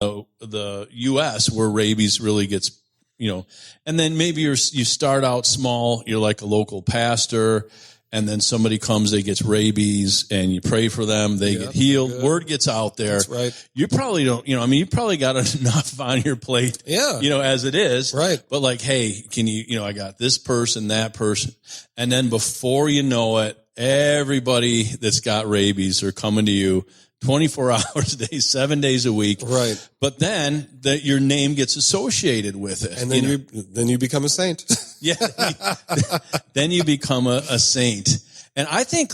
the U.S. where rabies really gets, and then maybe you start out small. You're like a local pastor, and then somebody comes, they get rabies, and you pray for them. They get healed. Word gets out there. That's right. You probably don't, you probably got enough on your plate, as it is. Right. But like, hey, can you, I got this person, that person. And then before you know it, everybody that's got rabies are coming to you 24 hours a day, 7 days a week. Right. But then your name gets associated with it. And then you become a saint. Yeah. Then you become a saint. And I think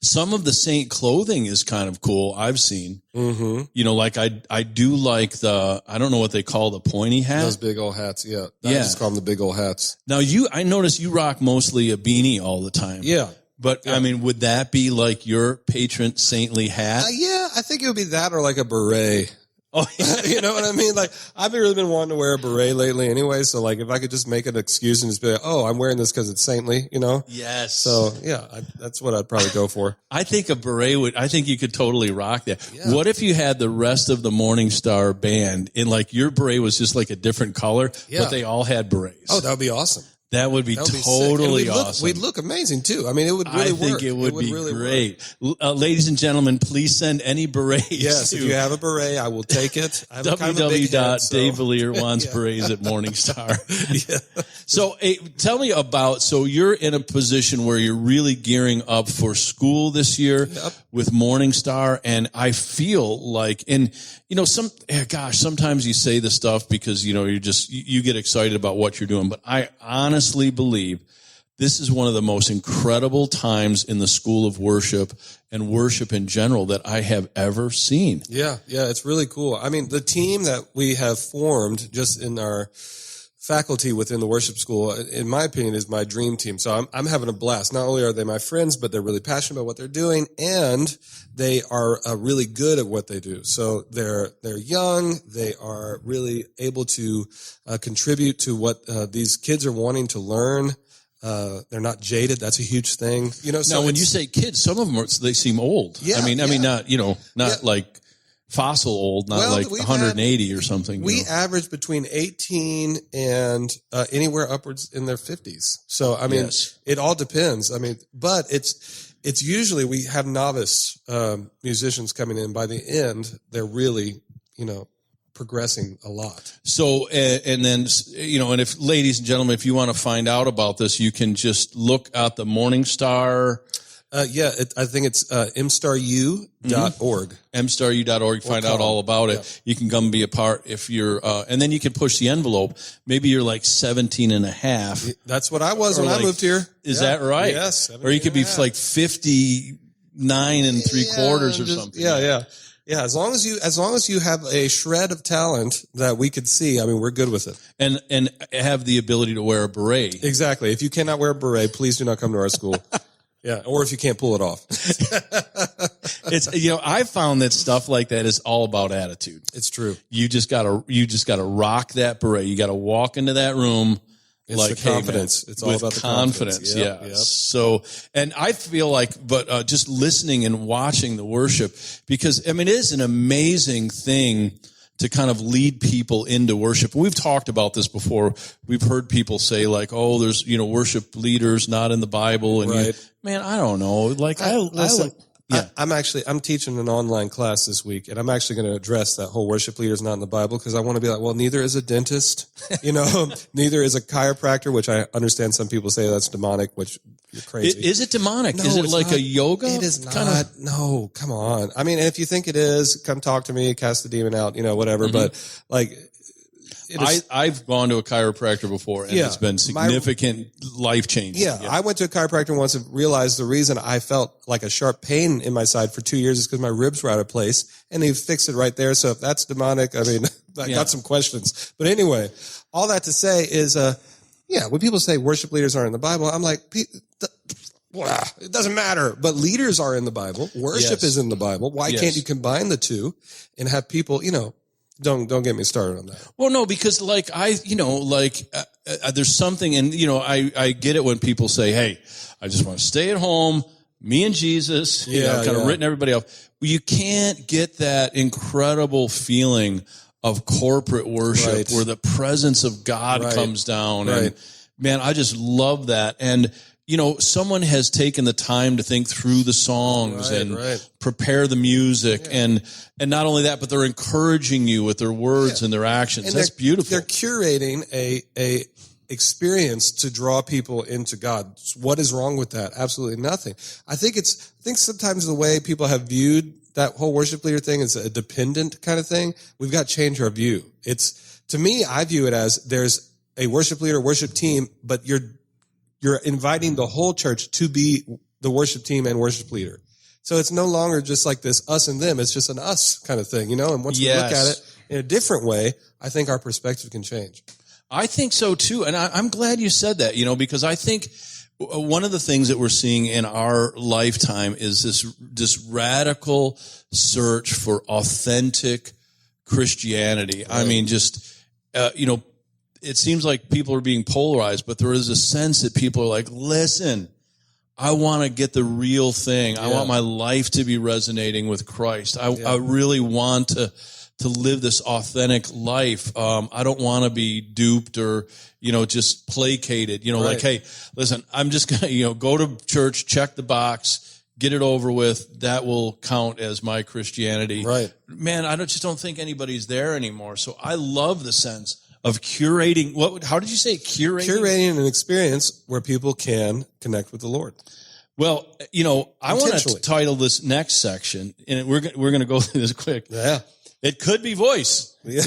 some of the saint clothing is kind of cool. I've seen, like I do like I don't know what they call the pointy hat. Those big old hats. Yeah. I just call them the big old hats. Now I notice you rock mostly a beanie all the time. Yeah. But I mean, would that be like your patron saintly hat? Yeah, I think it would be that or like a beret. Oh, yeah. You know what I mean? Like, I've really been wanting to wear a beret lately anyway. So like, if I could just make an excuse and just be like, oh, I'm wearing this because it's saintly, Yes. So yeah, that's what I'd probably go for. I think a beret I think you could totally rock that. Yeah. What if you had the rest of the Morningstar band and like your beret was just like a different color, but they all had berets? Oh, that would be awesome. That would be totally awesome. We'd look amazing too. I mean, it would really work. I think it would be really great. Ladies and gentlemen, please send any berets. Yes, if you have a beret, I will take it. www.DaveVallier wants berets at Morningstar. Yeah. So tell me so you're in a position where you're really gearing up for school this year with Morningstar. And I feel like, sometimes you say the stuff because, you get excited about what you're doing, but I honestly believe this is one of the most incredible times in the school of worship and worship in general that I have ever seen. Yeah, it's really cool. I mean, the team that we have formed just in our faculty within the worship school, in my opinion, is my dream team. So I'm having a blast. Not only are they my friends, but they're really passionate about what they're doing, and they are really good at what they do. So they're young. They are really able to contribute to what these kids are wanting to learn. They're not jaded. That's a huge thing. Now, when you say kids, some of them they seem old. Yeah, I mean, not like fossil old, not like 180 or something. We average between 18 and anywhere upwards in their 50s. So, I mean, It all depends. I mean, but it's usually we have novice musicians coming in. By the end, they're really, progressing a lot. So, and then, and if, ladies and gentlemen, if you want to find out about this, you can just look at the Morningstar. I think it's mstaru.org. mstaru.org. Find out all about it. Yeah. You can come be a part if you're, and then you can push the envelope. Maybe you're like 17 and a half. That's what I was when I moved here. Is that right? Yes. Or you could be like 59 and 3/4 or something. Yeah. Yeah, as long as you have a shred of talent that we could see, I mean, we're good with it. And have the ability to wear a beret. Exactly. If you cannot wear a beret, please do not come to our school. Yeah, or if you can't pull it off. It's I found that stuff like that is all about attitude. It's true. You just gotta rock that beret. You gotta walk into that room. It's like the confidence. It's all about the confidence. Yeah. Yep. So, and I feel like, but just listening and watching the worship, because I mean, it is an amazing thing to kind of lead people into worship. We've talked about this before. We've heard people say like, "Oh, there's worship leaders not in the Bible," and right. Man, I don't know. Like I'm teaching an online class this week, and I'm actually going to address that whole worship leader's not in the Bible, because I want to be like, well, neither is a dentist, neither is a chiropractor, which I understand some people say that's demonic, which you're crazy. Is it demonic? No, is it like not, a yoga? It is not. No, come on. I mean, if you think it is, come talk to me, cast the demon out, whatever. Mm-hmm. But like, I've gone to a chiropractor before, and it's been significant life changing. Yeah, I went to a chiropractor once and realized the reason I felt like a sharp pain in my side for 2 years is because my ribs were out of place, and they fixed it right there. So if that's demonic, I mean, I got some questions. But anyway, all that to say is, when people say worship leaders aren't in the Bible, I'm like, it doesn't matter. But leaders are in the Bible. Worship is in the Bible. Why can't you combine the two and have people, Don't get me started on that. Well, no, because there's something, and I get it when people say, "Hey, I just want to stay at home. me and Jesus, kind of written everybody off. You can't get that incredible feeling of corporate worship where the presence of God comes down. And man, I just love that. And, someone has taken the time to think through the songs and prepare the music. And not only that, but they're encouraging you with their words and their actions. And that's beautiful. They're curating a experience to draw people into God. What is wrong with that? Absolutely nothing. I think sometimes the way people have viewed that whole worship leader thing is a dependent kind of thing. We've got to change our view. To me, I view it as there's a worship leader, worship team, but you're inviting the whole church to be the worship team and worship leader. So it's no longer just like this us and them. It's just an us kind of thing, And once we look at it in a different way, I think our perspective can change. I think so too. And I'm glad you said that, because I think one of the things that we're seeing in our lifetime is this radical search for authentic Christianity. Yeah. I mean, it seems like people are being polarized, but there is a sense that people are like, listen, I want to get the real thing. Yeah. I want my life to be resonating with Christ. I really want to live this authentic life. I don't want to be duped or, just placated, like, hey, listen, I'm just going to, go to church, check the box, get it over with. That will count as my Christianity. Right. Man, I just don't think anybody's there anymore. So I love the sense of curating. How did you say curating? Curating an experience where people can connect with the Lord. Well, I want to title this next section, and we're going to go through this quick. Yeah. It could be voice. Yeah.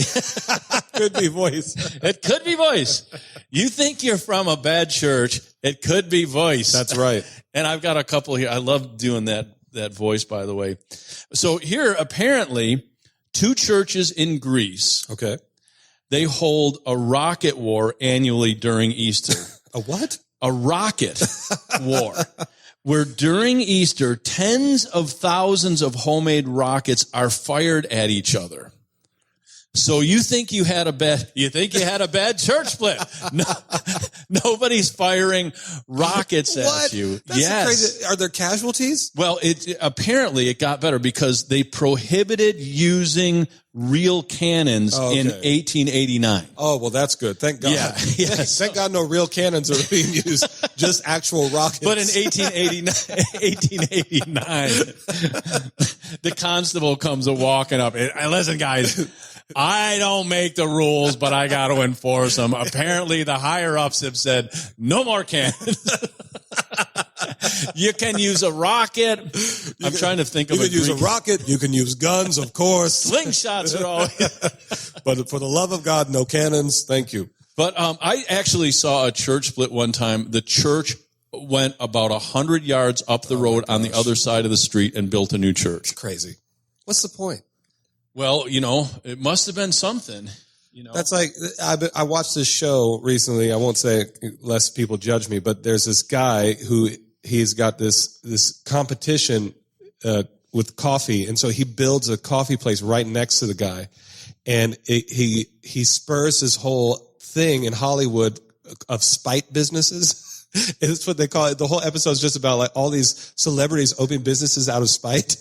Could be voice. It could be voice. You think you're from a bad church. It could be voice. That's right. And I've got a couple here. I love doing that voice, by the way. So here, apparently, 2 churches in Greece. Okay. They hold a rocket war annually during Easter. A what? A rocket war. Where during Easter, tens of thousands of homemade rockets are fired at each other. So you think you had a bad church split. No, nobody's firing rockets at you. That's crazy. Are there casualties? Well, apparently it got better because they prohibited using real cannons in 1889. Oh, well, that's good. Thank God. Yeah. Yes. Thank God no real cannons are being used, just actual rockets. But in 1889, the constable comes walking up. And listen, guys, I don't make the rules, but I got to enforce them. Apparently, the higher-ups have said, no more cannons. You can use a rocket. I'm trying to think of You can use a rocket. You can use guns, of course. Slingshots are all. But for the love of God, no cannons. Thank you. But I actually saw a church split one time. The church went about 100 yards up the road on the other side of the street and built a new church. Crazy. What's the point? Well, it must have been something. That's like, I watched this show recently. I won't say it lest people judge me, but there's this guy who he's got this competition with coffee, and so he builds a coffee place right next to the guy, and he spurs his whole thing in Hollywood of spite businesses. It's what they call it. The whole episode is just about like all these celebrities opening businesses out of spite.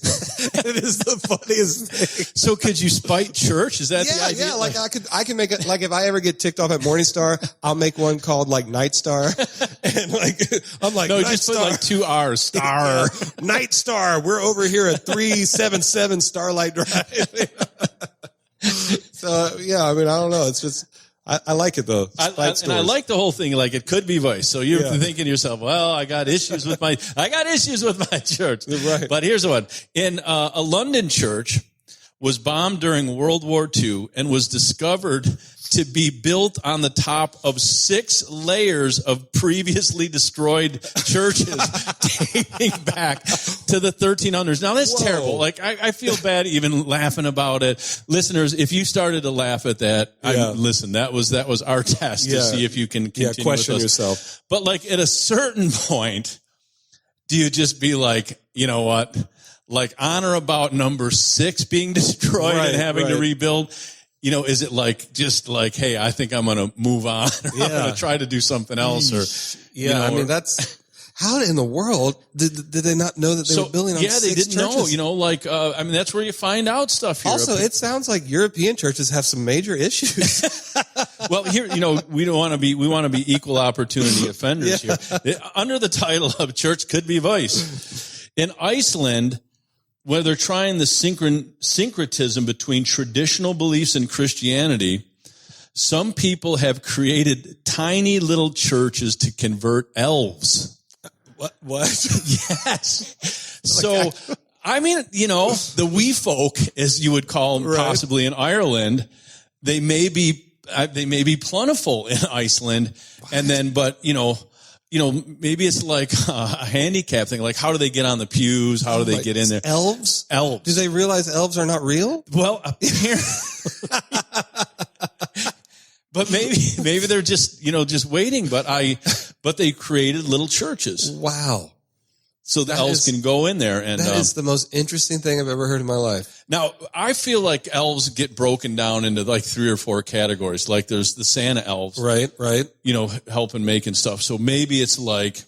And it is the funniest thing. So could you spite church? Is that the idea? Yeah, like I can make it, like if I ever get ticked off at Morningstar, I'll make one called like Night Star. And like, I'm like, no, Night just Star. put like 2 R's, star. Yeah. Night Star. We're over here at 377 Starlight Drive. So yeah, I mean, I don't know. It's just, I like it though. And I like the whole thing. Like it could be voice. So you're thinking to yourself, well, I got issues with my church. Right. But here's the one. In a London church was bombed during World War II and was discovered to be built on the top of 6 layers of previously destroyed churches dating back to the 1300s. Now that's terrible. Like I feel bad even laughing about it. Listeners, if you started to laugh at that, listen, that was our test to see if you can continue question with us. yourself. But like at a certain point, do you just be like, you know what? Like on or about number 6 being destroyed and having to rebuild. Is it like, just like, hey, I think I'm going to move on. Or I'm going to try to do something else. Or, I mean, that's, How in the world did they not know that they were building on Yeah, they 6 didn't know, churches? I mean, that's where you find out stuff here. Also, it sounds like European churches have some major issues. Well, here, we want to be equal opportunity offenders here. Under the title of Church Could Be Vice. In Iceland, where they're trying the syncretism between traditional beliefs and Christianity, some people have created tiny little churches to convert elves. What? Yes. So, I mean, the wee folk, as you would call them, possibly in Ireland, they may be plentiful in Iceland. And then, but, maybe it's like a handicap thing. Like, how do they get on the pews? How do they get in there? Elves? Elves. Do they realize elves are not real? Well, apparently. But maybe they're just waiting. But they created little churches. Wow. So the elves can go in there. And that is the most interesting thing I've ever heard in my life. Now, I feel like elves get broken down into like 3 or 4 categories. Like there's the Santa elves. Right. Helping making stuff. So maybe it's like,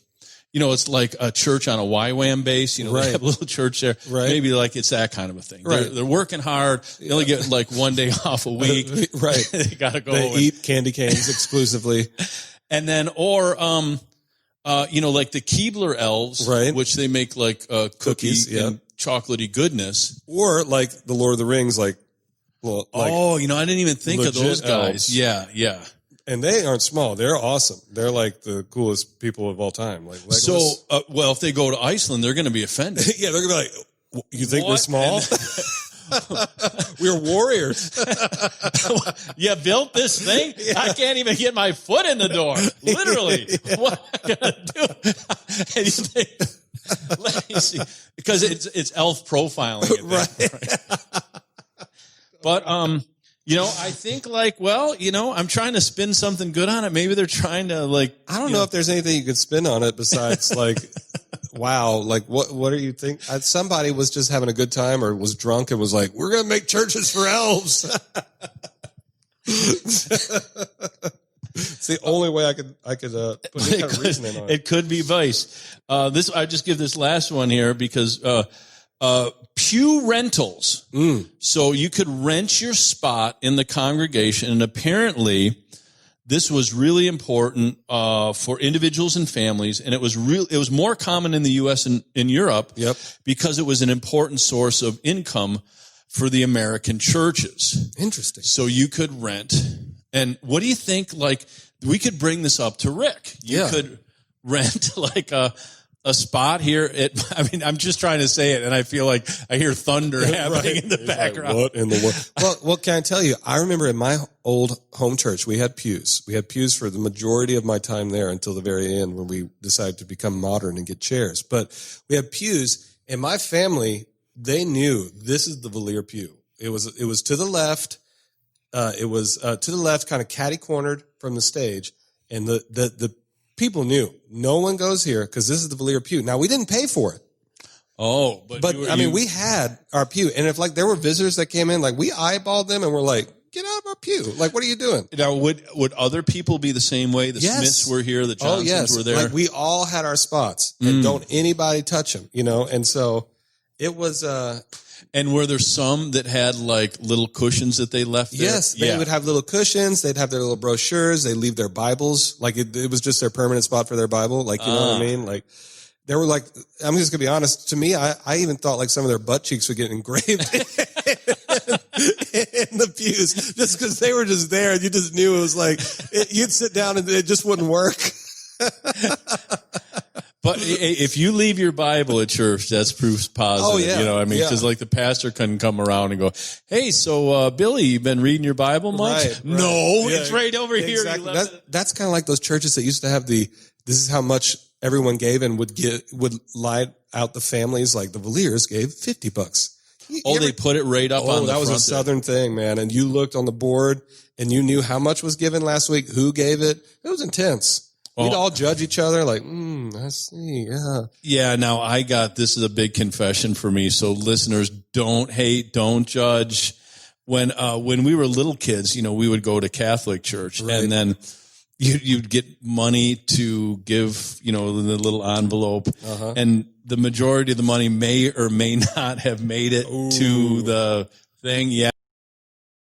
it's like a church on a YWAM base. They have a little church there. Right. Maybe like it's that kind of a thing. Right. They're working hard. They only get like 1 day off a week. Right. They got to go. They eat candy canes exclusively. And then, like the Keebler elves, right, which they make like cookies and chocolatey goodness. Or like the Lord of the Rings, I didn't even think of those guys. Elves. Yeah. And they aren't small. They're awesome. They're like the coolest people of all time. Like if they go to Iceland, they're going to be offended. Yeah, they're going to be like, you think we're small? We're warriors. You built this thing? I can't even get my foot in the door. Literally. What am I going to do? And you think, let me see. Because it's elf profiling. Right. But, I think I'm trying to spin something good on it. Maybe they're trying to I don't know if there's anything you could spin on it besides wow, what do you think? Somebody was just having a good time or was drunk and was like, we're going to make churches for elves. It's the only way I could put any kind of reasoning on it. It could be vice. I just give this last one here because, pew rentals. So you could rent your spot in the congregation, and apparently this was really important for individuals and families, and it was more common in the U.S. and in Europe. Yep. Because it was an important source of income for the American churches. Interesting. So you could rent. And what do you think? We could bring this up to Rick. You could rent a spot here I'm just trying to say it, and I feel like I hear thunder happening in the background. What in the world? Well, can I tell you, I remember in my old home church, we had pews. We had pews for the majority of my time there until the very end when we decided to become modern and get chairs. But we had pews, and my family, they knew this is the Vallier pew. It was to the left. It was to the left, kind of catty-cornered from the stage, and the people knew no one goes here because this is the Vallier pew. Now we didn't pay for it. Oh, but we had our pew, and if there were visitors that came in, we eyeballed them and we're like, get out of our pew. What are you doing? Now, would other people be the same way? The Smiths were here, the Johnsons were there. We all had our spots, and don't anybody touch them, And so it was. And were there some that had little cushions that they left there? Yes, they would have little cushions. They'd have their little brochures. They'd leave their Bibles. It was just their permanent spot for their Bible. You know what I mean? They were I'm just going to be honest. To me, I even thought some of their butt cheeks would get engraved in the pews just because they were just there and you just knew it was you'd sit down and it just wouldn't work. But if you leave your Bible at church, that's proof positive. Oh, yeah. You know what I mean? Because the pastor couldn't come around and go, hey, so Billy, you been reading your Bible much? Right. No, it's right over here. Exactly. That's kind of like those churches that used to have this is how much everyone gave and would lie out the families. The Valliers gave $50. They put it right up on the front. Oh, that was a Southern thing, man. And you looked on the board and you knew how much was given last week, who gave it. It was intense. We'd all judge each other I see, yeah. Yeah, now this is a big confession for me. So listeners, don't hate, don't judge. When we were little kids, we would go to Catholic church, right. And then, you'd get money to give, the little envelope, and the majority of the money may or may not have made it to the thing. Yeah.